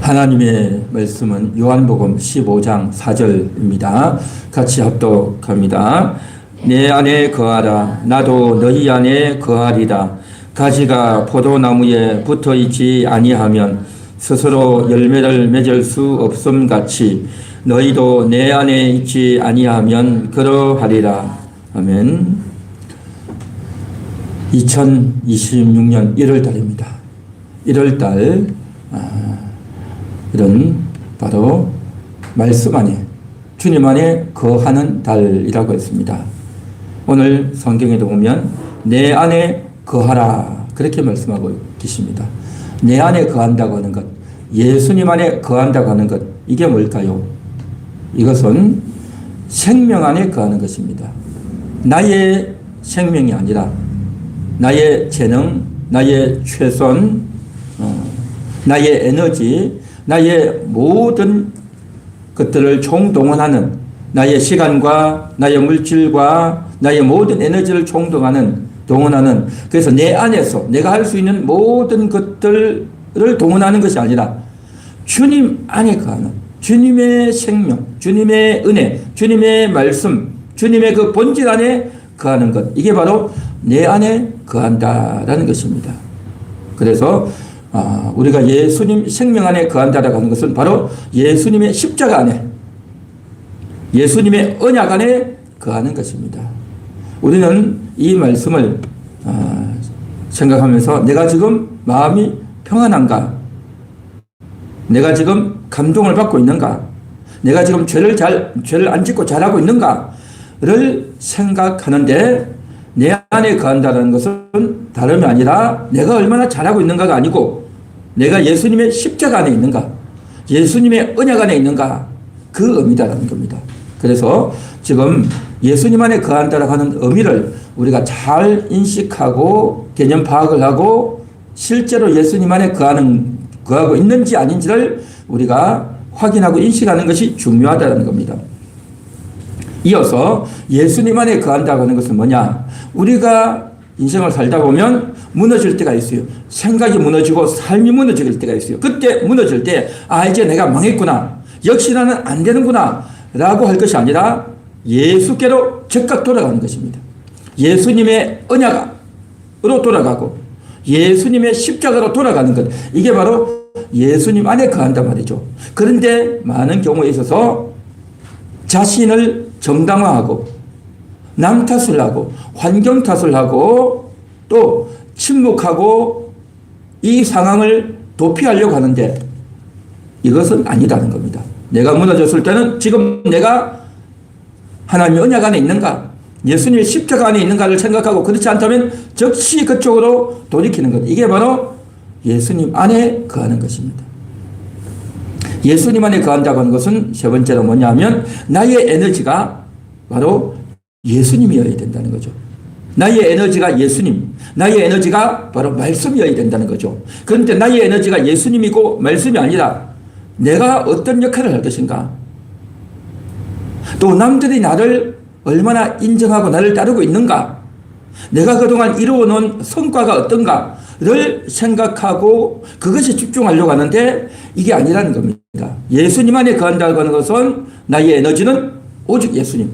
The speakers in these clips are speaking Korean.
하나님의 말씀은 요한복음 15장 4절입니다. 같이 합독합니다. 내 안에 거하라. 나도 너희 안에 거하리라. 가지가 포도나무에 붙어 있지 아니하면 스스로 열매를 맺을 수 없음 같이 너희도 내 안에 있지 아니하면 그러하리라. 아멘. 2026년 1월달입니다. 1월달 이런 바로 말씀 안에 주님 안에 거하는 달이라고 했습니다. 오늘 성경에도 보면 내 안에 거하라 그렇게 말씀하고 계십니다. 내 안에 거한다고 하는 것, 예수님 안에 거한다고 하는 것, 이게 뭘까요? 이것은 생명 안에 거하는 것입니다. 나의 생명이 아니라 나의 재능, 나의 최선, 나의 에너지, 나의 모든 것들을 총동원하는, 나의 시간과 나의 물질과 나의 모든 에너지를 동원하는, 그래서 내 안에서 내가 할 수 있는 모든 것들을 동원하는 것이 아니라 주님 안에 거하는, 주님의 생명, 주님의 은혜, 주님의 말씀, 주님의 그 본질 안에 거하는 것, 이게 바로 내 안에 거한다라는 것입니다. 그래서 우리가 예수님 생명 안에 거한다라고 하는 것은 바로 예수님의 십자가 안에, 예수님의 언약 안에 거하는 것입니다. 우리는 이 말씀을 생각하면서 내가 지금 마음이 평안한가? 내가 지금 감동을 받고 있는가? 내가 지금 죄를 안 짓고 잘하고 있는가를 생각하는데, 내 안에 거한다는 것은 다름이 아니라 내가 얼마나 잘하고 있는가가 아니고 내가 예수님의 십자가 안에 있는가, 예수님의 언약 안에 있는가, 그 의미다라는 겁니다. 그래서 지금 예수님 안에 거한다라고 하는 의미를 우리가 잘 인식하고 개념 파악을 하고 실제로 예수님 안에 거하고 있는지 아닌지를 우리가 확인하고 인식하는 것이 중요하다는 겁니다. 이어서 예수님 안에 거한다고 하는 것은 뭐냐? 우리가 인생을 살다 보면 무너질 때가 있어요. 생각이 무너지고 삶이 무너질 때가 있어요. 그때 무너질 때 이제 내가 망했구나, 역시 나는 안 되는구나 라고 할 것이 아니라 예수께로 즉각 돌아가는 것입니다. 예수님의 언약으로 돌아가고 예수님의 십자가로 돌아가는 것, 이게 바로 예수님 안에 거한단 말이죠. 그런데 많은 경우에 있어서 자신을 정당화하고 남 탓을 하고 환경 탓을 하고 또 침묵하고 이 상황을 도피하려고 하는데 이것은 아니다는 겁니다. 내가 무너졌을 때는 지금 내가 하나님의 언약 안에 있는가, 예수님의 십자가 안에 있는가를 생각하고, 그렇지 않다면 즉시 그쪽으로 돌이키는 것, 이게 바로 예수님 안에 거하는 것입니다. 예수님 안에 거한다고 하는 것은 세 번째로 뭐냐면 나의 에너지가 바로 예수님이어야 된다는 거죠. 나의 에너지가 예수님, 나의 에너지가 바로 말씀이어야 된다는 거죠. 그런데 나의 에너지가 예수님이고 말씀이 아니라 내가 어떤 역할을 할 것인가, 또 남들이 나를 얼마나 인정하고 나를 따르고 있는가, 내가 그동안 이루어놓은 성과가 어떤가를 생각하고 그것에 집중하려고 하는데 이게 아니라는 겁니다. 예수님 안에 거한다고 하는 것은 나의 에너지는 오직 예수님,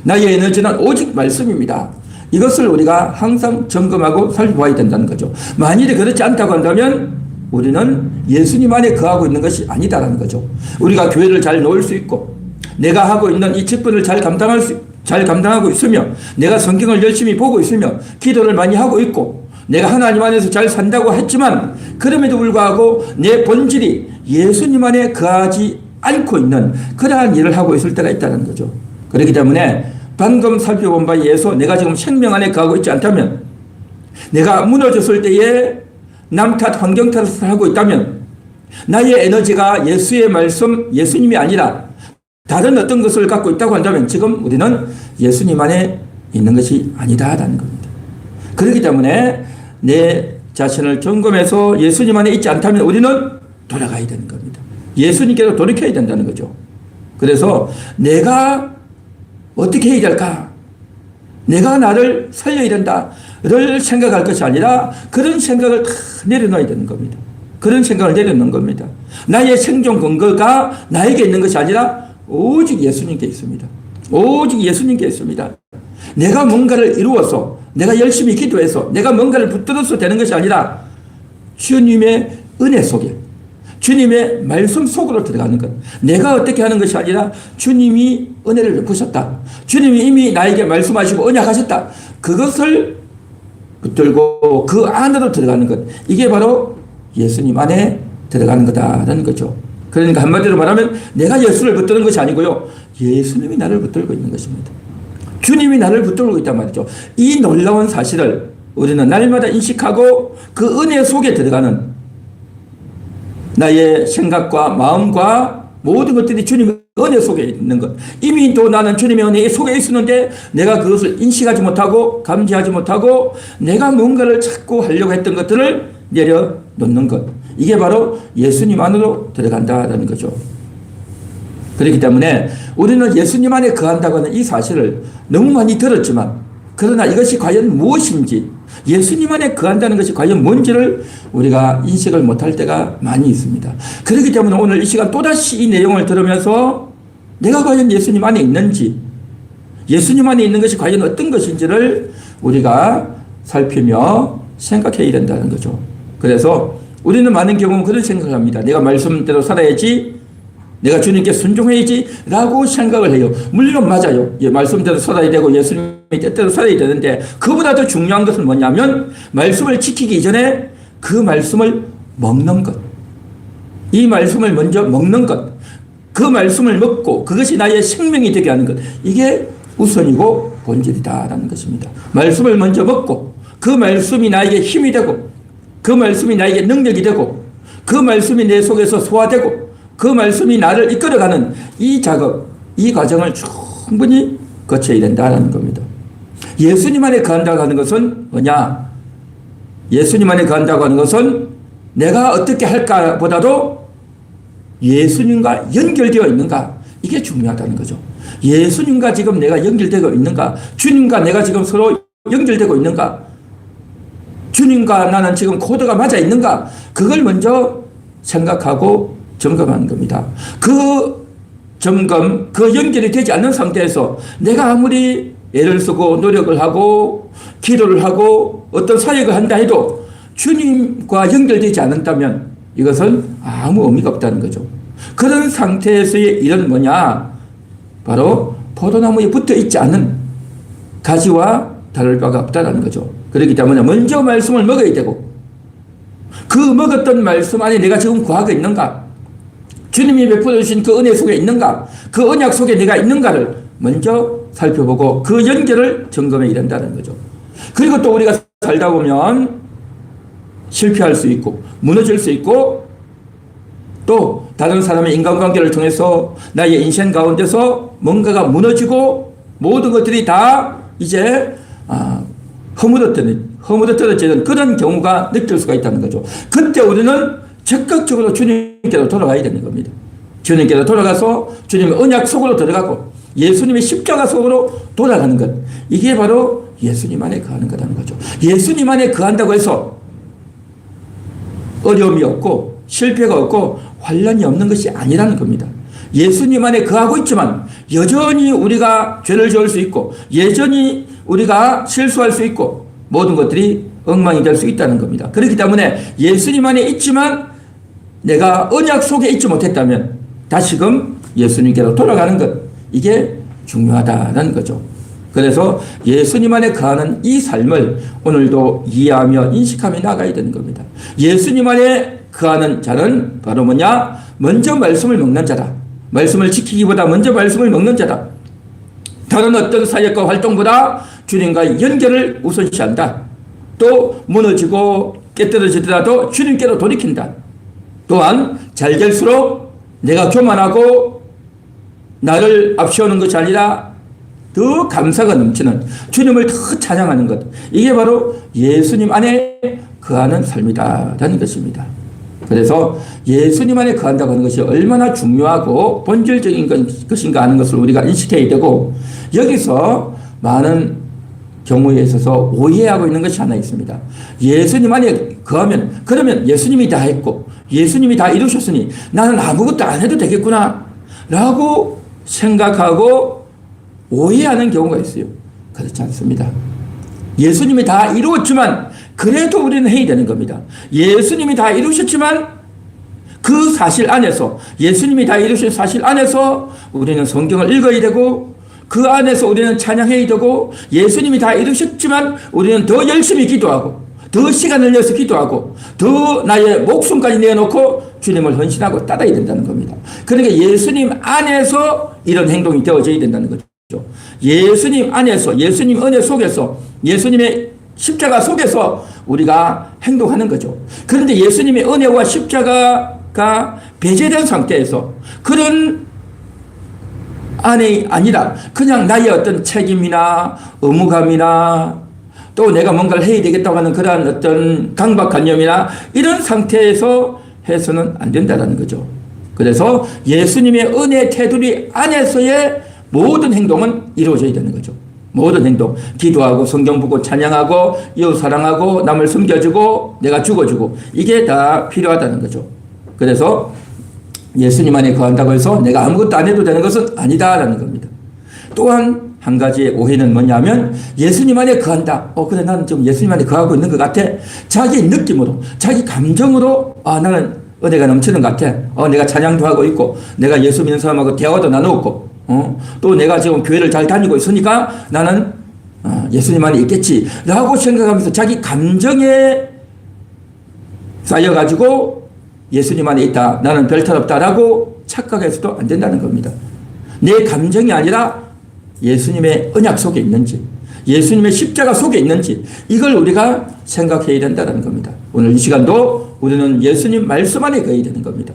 나의 에너지는 오직 말씀입니다. 이것을 우리가 항상 점검하고 살펴봐야 된다는 거죠. 만일에 그렇지 않다고 한다면 우리는 예수님 안에 거하고 있는 것이 아니다라는 거죠. 우리가 교회를 잘 놓을 수 있고 내가 하고 있는 이 직분을 잘 감당하고 있으며 내가 성경을 열심히 보고 있으며 기도를 많이 하고 있고 내가 하나님 안에서 잘 산다고 했지만 그럼에도 불구하고 내 본질이 예수님 안에 거하지 않고 있는 그러한 일을 하고 있을 때가 있다는 거죠. 그렇기 때문에 방금 살펴본 바에 의해서 내가 지금 생명 안에 거하고 있지 않다면, 내가 무너졌을 때에 남 탓, 환경 탓을 하고 있다면, 나의 에너지가 예수의 말씀, 예수님이 아니라 다른 어떤 것을 갖고 있다고 한다면 지금 우리는 예수님 안에 있는 것이 아니다라는 겁니다. 그렇기 때문에 내 자신을 점검해서 예수님 안에 있지 않다면 우리는 돌아가야 되는 겁니다. 예수님께로 돌이켜야 된다는 거죠. 그래서 내가 어떻게 해야 될까? 내가 나를 살려야 된다를 생각할 것이 아니라 그런 생각을 다 내려놔야 되는 겁니다. 그런 생각을 내려놓는 겁니다. 나의 생존 근거가 나에게 있는 것이 아니라 오직 예수님께 있습니다. 오직 예수님께 있습니다. 내가 뭔가를 이루어서, 내가 열심히 기도해서, 내가 뭔가를 붙들어서 되는 것이 아니라 주님의 은혜 속에, 주님의 말씀 속으로 들어가는 것. 내가 어떻게 하는 것이 아니라 주님이 은혜를 베푸셨다. 주님이 이미 나에게 말씀하시고 언약하셨다. 그것을 붙들고 그 안으로 들어가는 것. 이게 바로 예수님 안에 들어가는 거다라는 거죠. 그러니까 한마디로 말하면 내가 예수를 붙드는 것이 아니고요. 예수님이 나를 붙들고 있는 것입니다. 주님이 나를 붙들고 있단 말이죠. 이 놀라운 사실을 우리는 날마다 인식하고 그 은혜 속에 들어가는 나의 생각과 마음과 모든 것들이 주님의 은혜 속에 있는 것. 이미 또 나는 주님의 은혜 속에 있었는데 내가 그것을 인식하지 못하고 감지하지 못하고 내가 뭔가를 찾고 하려고 했던 것들을 내려놓는 것. 이게 바로 예수님 안으로 들어간다는 거죠. 그렇기 때문에 우리는 예수님 안에 거한다고 하는 이 사실을 너무 많이 들었지만 그러나 이것이 과연 무엇인지 예수님 안에 거한다는 것이 과연 뭔지를 우리가 인식을 못할 때가 많이 있습니다. 그렇기 때문에 오늘 이 시간 또다시 이 내용을 들으면서 내가 과연 예수님 안에 있는지 예수님 안에 있는 것이 과연 어떤 것인지를 우리가 살피며 생각해야 된다는 거죠. 그래서 우리는 많은 경우 그런 생각을 합니다. 내가 말씀대로 살아야지, 내가 주님께 순종해야지 라고 생각을 해요. 물론 맞아요. 예, 말씀대로 살아야 되고 예수님의 뜻대로 살아야 되는데 그보다 더 중요한 것은 뭐냐면 말씀을 지키기 이전에 그 말씀을 먹는 것. 이 말씀을 먼저 먹는 것. 그 말씀을 먹고 그것이 나의 생명이 되게 하는 것. 이게 우선이고 본질이다라는 것입니다. 말씀을 먼저 먹고 그 말씀이 나에게 힘이 되고 그 말씀이 나에게 능력이 되고 그 말씀이 내 속에서 소화되고 그 말씀이 나를 이끌어가는 이 작업, 이 과정을 충분히 거쳐야 된다는 겁니다. 예수님 안에 거한다고 하는 것은 뭐냐? 예수님 안에 거한다고 하는 것은 내가 어떻게 할까 보다도 예수님과 연결되어 있는가? 이게 중요하다는 거죠. 예수님과 지금 내가 연결되고 있는가? 주님과 내가 지금 서로 연결되고 있는가? 주님과 나는 지금 코드가 맞아 있는가? 그걸 먼저 생각하고 점검하는 겁니다. 그 점검, 그 연결이 되지 않는 상태에서 내가 아무리 애를 쓰고 노력을 하고 기도를 하고 어떤 사역을 한다 해도 주님과 연결되지 않는다면 이것은 아무 의미가 없다는 거죠. 그런 상태에서의 일은 뭐냐? 바로 포도나무에 붙어 있지 않은 가지와 다를 바가 없다는 거죠. 그렇기 때문에 먼저 말씀을 먹어야 되고 그 먹었던 말씀 안에 내가 지금 거하고 있는가? 주님이 베풀어 주신 그 은혜 속에 있는가? 그 언약 속에 내가 있는가를 먼저 살펴보고 그 연결을 점검해야 된다는 거죠. 그리고 또 우리가 살다 보면 실패할 수 있고 무너질 수 있고 또 다른 사람의 인간관계를 통해서 나의 인생 가운데서 뭔가가 무너지고 모든 것들이 다 이제 허물어뜨려지는 그런 경우가 느낄 수가 있다는 거죠. 그때 우리는 적극적으로 주님께로 돌아가야 되는 겁니다. 주님께로 돌아가서 주님의 언약 속으로 들어가고 예수님의 십자가 속으로 돌아가는 것. 이게 바로 예수님 안에 거하는 거라는 거죠. 예수님 안에 거한다고 해서 어려움이 없고 실패가 없고 환란이 없는 것이 아니라는 겁니다. 예수님 안에 거하고 있지만 여전히 우리가 죄를 지을 수 있고 여전히 우리가 실수할 수 있고 모든 것들이 엉망이 될 수 있다는 겁니다. 그렇기 때문에 예수님 안에 있지만 내가 언약 속에 있지 못했다면 다시금 예수님께로 돌아가는 것, 이게 중요하다는 거죠. 그래서 예수님 안에 거하는 이 삶을 오늘도 이해하며 인식하며 나가야 되는 겁니다. 예수님 안에 거하는 자는 바로 뭐냐? 먼저 말씀을 먹는 자다. 말씀을 지키기보다 먼저 말씀을 먹는 자다. 다른 어떤 사역과 활동보다 주님과 연결을 우선시한다. 또 무너지고 깨뜨려지더라도 주님께로 돌이킨다. 또한 잘 될수록 내가 교만하고 나를 앞세우는 것이 아니라 더 감사가 넘치는 주님을 더 찬양하는 것. 이게 바로 예수님 안에 거하는 삶이다라는 것입니다. 그래서 예수님 안에 거한다고 하는 것이 얼마나 중요하고 본질적인 것인가 하는 것을 우리가 인식해야 되고 여기서 많은 경우에 있어서 오해하고 있는 것이 하나 있습니다. 예수님 안에 거하면, 그러면 예수님이 다 했고 예수님이 다 이루셨으니 나는 아무것도 안 해도 되겠구나 라고 생각하고 오해하는 경우가 있어요. 그렇지 않습니다. 예수님이 다 이루었지만 그래도 우리는 해야 되는 겁니다. 예수님이 다 이루셨지만 그 사실 안에서, 예수님이 다 이루신 사실 안에서 우리는 성경을 읽어야 되고, 그 안에서 우리는 찬양해야 되고, 예수님이 다 이루셨지만 우리는 더 열심히 기도하고 더 시간을 내서 기도하고 더 나의 목숨까지 내어놓고 주님을 헌신하고 따라야 된다는 겁니다. 그러니까 예수님 안에서 이런 행동이 되어져야 된다는 거죠. 예수님 안에서, 예수님 은혜 속에서, 예수님의 십자가 속에서 우리가 행동하는 거죠. 그런데 예수님의 은혜와 십자가가 배제된 상태에서 그런 안에 아니라 그냥 나의 어떤 책임이나 의무감이나 또 내가 뭔가를 해야 되겠다고 하는 그러한 어떤 강박관념이나 이런 상태에서 해서는 안 된다는 거죠. 그래서 예수님의 은혜 테두리 안에서의 모든 행동은 이루어져야 되는 거죠. 모든 행동, 기도하고 성경 보고 찬양하고 이웃 사랑하고 남을 섬겨주고 내가 죽어주고 이게 다 필요하다는 거죠. 그래서 예수님 안에 거한다고 해서 내가 아무것도 안 해도 되는 것은 아니다라는 겁니다. 또한 한 가지의 오해는 뭐냐면 예수님 안에 거한다. 그래 나는 좀 예수님 안에 거하고 있는 것 같아. 자기 느낌으로, 자기 감정으로 나는 은혜가 넘치는 것 같아. 내가 찬양도 하고 있고 내가 예수 믿는 사람하고 대화도 나누고 또 내가 지금 교회를 잘 다니고 있으니까 나는 예수님 안에 있겠지 라고 생각하면서 자기 감정에 쌓여가지고 예수님 안에 있다, 나는 별탈 없다 라고 착각해서도 안 된다는 겁니다. 내 감정이 아니라 예수님의 언약 속에 있는지, 예수님의 십자가 속에 있는지 이걸 우리가 생각해야 된다는 겁니다. 오늘 이 시간도 우리는 예수님 말씀 안에 거해야 되는 겁니다.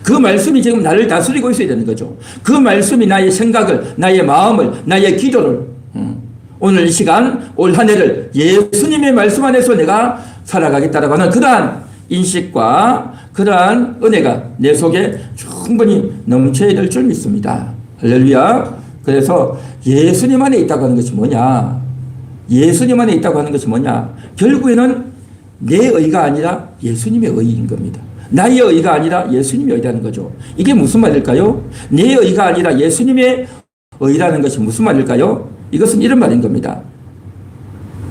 그 말씀이 지금 나를 다스리고 있어야 되는 거죠. 그 말씀이 나의 생각을, 나의 마음을, 나의 기도를 오늘 이 시간, 올 한 해를 예수님의 말씀 안에서 내가 살아가겠다라고 하는 그러한 인식과 그러한 은혜가 내 속에 충분히 넘쳐야 될 줄 믿습니다. 할렐루야. 그래서 예수님 안에 있다고 하는 것이 뭐냐? 예수님 안에 있다고 하는 것이 뭐냐? 결국에는 내 의가 아니라 예수님의 의인 겁니다. 나의 의가 아니라 예수님의 의라는 거죠. 이게 무슨 말일까요? 내 의가 아니라 예수님의 의라는 것이 무슨 말일까요? 이것은 이런 말인 겁니다.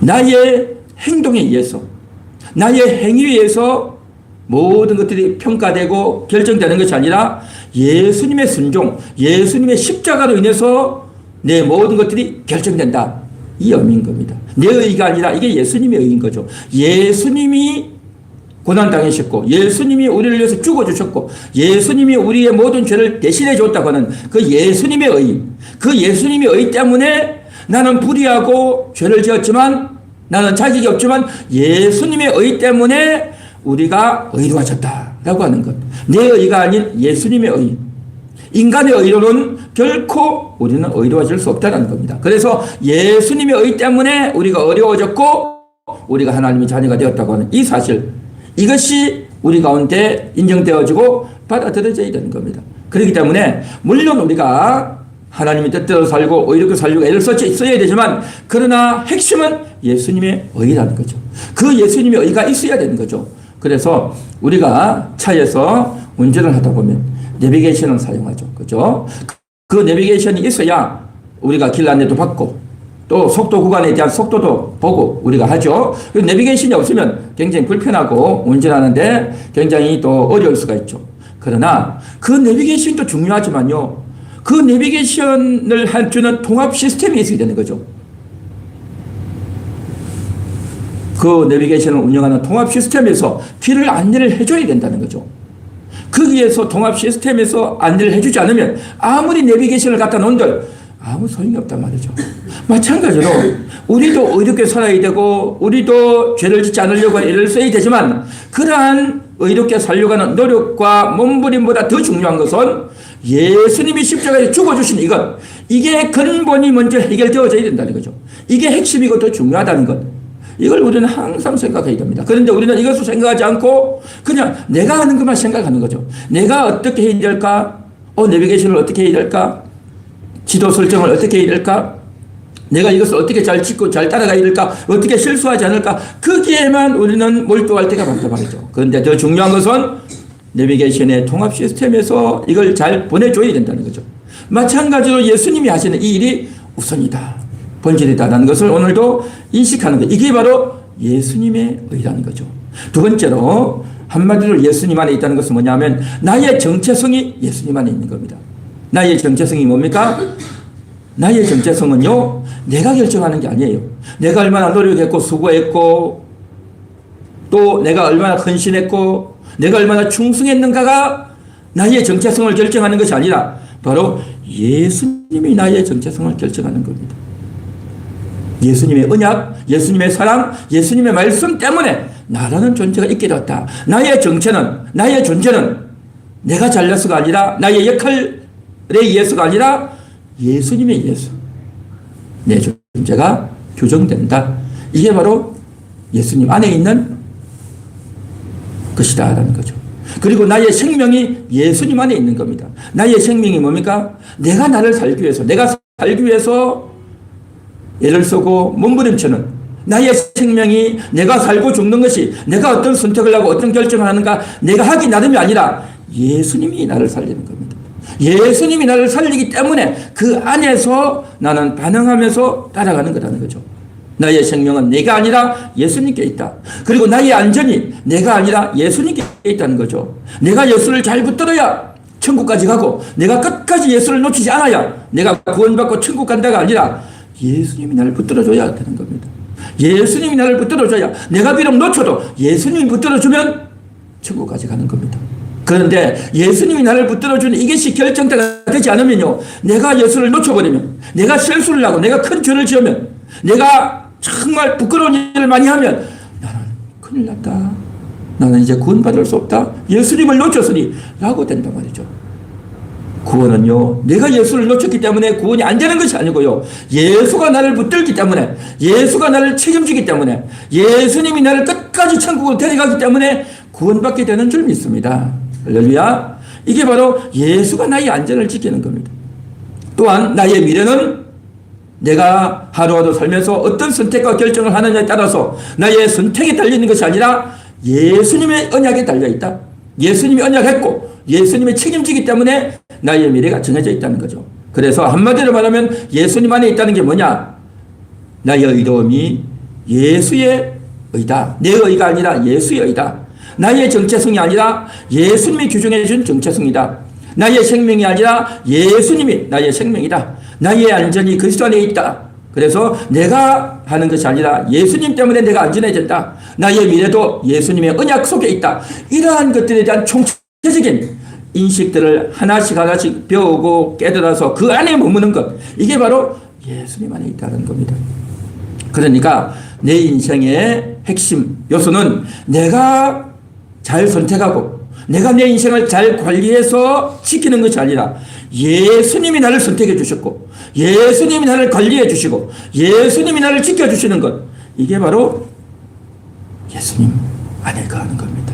나의 행동에 의해서, 나의 행위에 의해서 모든 것들이 평가되고 결정되는 것이 아니라 예수님의 순종, 예수님의 십자가로 인해서 내 모든 것들이 결정된다. 이 의미인 겁니다. 내 의가 아니라 이게 예수님의 의인 거죠. 예수님이 고난당하셨고 예수님이 우리를 위해서 죽어주셨고 예수님이 우리의 모든 죄를 대신해 줬다고 하는 그 예수님의 의, 그 예수님의 의 때문에 나는 불의하고 죄를 지었지만 나는 자격이 없지만 예수님의 의 때문에 우리가 의로워졌다라고 하는 것. 내 의가 아닌 예수님의 의. 인간의 의로는 결코 우리는 의로워질 수 없다는 겁니다. 그래서 예수님의 의 때문에 우리가 어려워졌고 우리가 하나님의 자녀가 되었다고 하는 이 사실, 이것이 우리 가운데 인정되어지고 받아들여져야 되는 겁니다. 그렇기 때문에 물론 우리가 하나님의 뜻대로 살고 의롭게 살려고 애를 써야 되지만 그러나 핵심은 예수님의 의라는 거죠. 그 예수님의 의가 있어야 되는 거죠. 그래서 우리가 차에서 운전을 하다 보면 내비게이션을 사용하죠. 그죠? 그 내비게이션이 있어야 우리가 길 안내도 받고 또 속도 구간에 대한 속도도 보고 우리가 하죠. 내비게이션이 없으면 굉장히 불편하고 운전하는데 굉장히 또 어려울 수가 있죠. 그러나 그 내비게이션도 중요하지만요. 그 내비게이션을 해주는 통합 시스템이 있어야 되는 거죠. 그 내비게이션을 운영하는 통합 시스템에서 길을 안내를 해줘야 된다는 거죠. 거기에서 통합 시스템에서 안내를 해주지 않으면 아무리 내비게이션을 갖다 놓은들 아무 소용이 없단 말이죠. 마찬가지로 우리도 의롭게 살아야 되고 우리도 죄를 짓지 않으려고 애를 써야 되지만 그러한 의롭게 살려고 하는 노력과 몸부림보다 더 중요한 것은 예수님이 십자가에 죽어주신 이것, 이게 근본이 먼저 해결되어져야 된다는 거죠. 이게 핵심이고 더 중요하다는 것, 이걸 우리는 항상 생각해야 됩니다. 그런데 우리는 이것을 생각하지 않고 그냥 내가 하는 것만 생각하는 거죠. 내가 어떻게 해야 될까? 내비게이션을 어떻게 해야 될까? 지도 설정을 어떻게 해야 될까? 내가 이것을 어떻게 잘 짓고 잘 따라가야 될까, 어떻게 실수하지 않을까, 거기에만 우리는 몰두할 때가 많단 말이죠. 그런데 더 중요한 것은 내비게이션의 통합 시스템에서 이걸 잘 보내줘야 된다는 거죠. 마찬가지로 예수님이 하시는 이 일이 우선이다, 본질이다라는 것을 오늘도 인식하는 것. 이게 바로 예수님의 의라는 거죠. 두 번째로 한마디로 예수님 안에 있다는 것은 뭐냐면 나의 정체성이 예수님 안에 있는 겁니다. 나의 정체성이 뭡니까? 나의 정체성은요, 내가 결정하는 게 아니에요. 내가 얼마나 노력했고 수고했고 또 내가 얼마나 헌신했고 내가 얼마나 충성했는가가 나의 정체성을 결정하는 것이 아니라 바로 예수님이 나의 정체성을 결정하는 겁니다. 예수님의 언약, 예수님의 사랑, 예수님의 말씀 때문에 나라는 존재가 있게 되었다. 나의 정체는, 나의 존재는 내가 잘나서가 아니라 나의 역할에 의해서가 아니라 예수님의 예수, 내 존재가 규정된다. 이게 바로 예수님 안에 있는 것이다 라는 거죠. 그리고 나의 생명이 예수님 안에 있는 겁니다. 나의 생명이 뭡니까? 내가 나를 살기 위해서, 내가 살기 위해서 애를 쓰고 몸부림치는 나의 생명이 내가 살고 죽는 것이 내가 어떤 선택을 하고 어떤 결정을 하는가 내가 하기 나름이 아니라 예수님이 나를 살리는 겁니다. 예수님이 나를 살리기 때문에 그 안에서 나는 반응하면서 따라가는 거라는 거죠. 나의 생명은 내가 아니라 예수님께 있다. 그리고 나의 안전이 내가 아니라 예수님께 있다는 거죠. 내가 예수를 잘 붙들어야 천국까지 가고 내가 끝까지 예수를 놓치지 않아야 내가 구원받고 천국 간다가 아니라 예수님이 나를 붙들어줘야 되는 겁니다. 예수님이 나를 붙들어줘야 내가 비록 놓쳐도 예수님이 붙들어주면 천국까지 가는 겁니다. 그런데 예수님이 나를 붙들어주는 이것이 결정대가 되지 않으면요, 내가 예수를 놓쳐버리면, 내가 실수를 하고 내가 큰 죄를 지으면, 내가 정말 부끄러운 일을 많이 하면 나는 큰일 났다, 나는 이제 구원받을 수 없다, 예수님을 놓쳤으니 라고 된단 말이죠. 구원은요, 내가 예수를 놓쳤기 때문에 구원이 안 되는 것이 아니고요, 예수가 나를 붙들기 때문에, 예수가 나를 책임지기 때문에, 예수님이 나를 끝까지 천국으로 데려가기 때문에 구원받게 되는 줄 믿습니다. 할렐루야. 이게 바로 예수가 나의 안전을 지키는 겁니다. 또한 나의 미래는 내가 하루하루 살면서 어떤 선택과 결정을 하느냐에 따라서 나의 선택에 달리는 것이 아니라 예수님의 언약에 달려있다. 예수님이 언약했고 예수님이 책임지기 때문에 나의 미래가 정해져 있다는 거죠. 그래서 한마디로 말하면 예수님 안에 있다는 게 뭐냐? 나의 의로움이 예수의 의다. 내 의가 아니라 예수의 의다. 나의 정체성이 아니라 예수님이 규정해 준 정체성이다. 나의 생명이 아니라 예수님이 나의 생명이다. 나의 안전이 그리스도 안에 있다. 그래서 내가 하는 것이 아니라 예수님 때문에 내가 안전해졌다. 나의 미래도 예수님의 언약 속에 있다. 이러한 것들에 대한 총체적인 인식들을 하나씩 하나씩 배우고 깨달아서 그 안에 머무는 것, 이게 바로 예수님 안에 있다는 겁니다. 그러니까 내 인생의 핵심 요소는 내가 잘 선택하고 내가 내 인생을 잘 관리해서 지키는 것이 아니라 예수님이 나를 선택해 주셨고 예수님이 나를 관리해 주시고 예수님이 나를 지켜주시는 것, 이게 바로 예수님 안에 거하는 겁니다.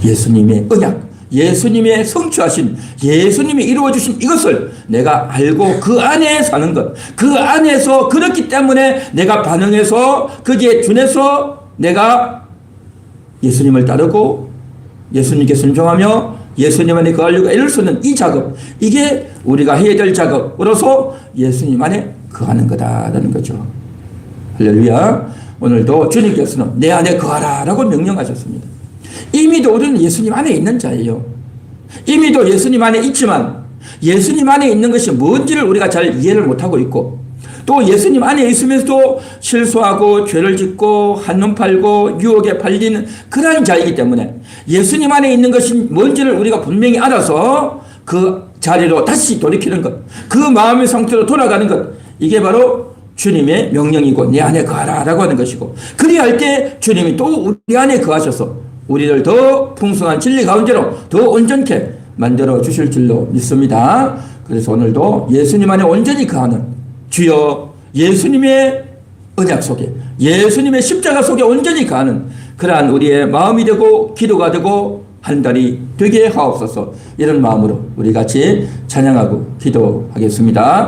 예수님의 언약, 예수님의 성취하신, 예수님이 이루어주신 이것을 내가 알고 그 안에 사는 것, 그 안에서 그렇기 때문에 내가 반응해서 거기에 준해서 내가 예수님을 따르고 예수님께 순종하며 예수님 안에 거하려고 애를 쓰는 이 작업, 이게 우리가 해야 될 작업으로서 예수님 안에 거하는 거다라는 거죠. 할렐루야. 오늘도 주님께서는 내 안에 거하라 라고 명령하셨습니다. 이미도 우리는 예수님 안에 있는 자예요. 이미도 예수님 안에 있지만 예수님 안에 있는 것이 뭔지를 우리가 잘 이해를 못하고 있고, 또 예수님 안에 있으면서도 실수하고 죄를 짓고 한눈 팔고 유혹에 팔리는 그런 자이기 때문에 예수님 안에 있는 것이 뭔지를 우리가 분명히 알아서 그 자리로 다시 돌이키는 것, 그 마음의 상태로 돌아가는 것, 이게 바로 주님의 명령이고 내 안에 거하라 라고 하는 것이고, 그리할 때 주님이 또 우리 안에 거하셔서 우리를 더 풍성한 진리 가운데로 더 온전케 만들어 주실 줄로 믿습니다. 그래서 오늘도 예수님 안에 온전히 거하는, 주여 예수님의 언약 속에 예수님의 십자가 속에 온전히 거하는 그러한 우리의 마음이 되고 기도가 되고 한 달이 되게 하옵소서. 이런 마음으로 우리 같이 찬양하고 기도하겠습니다.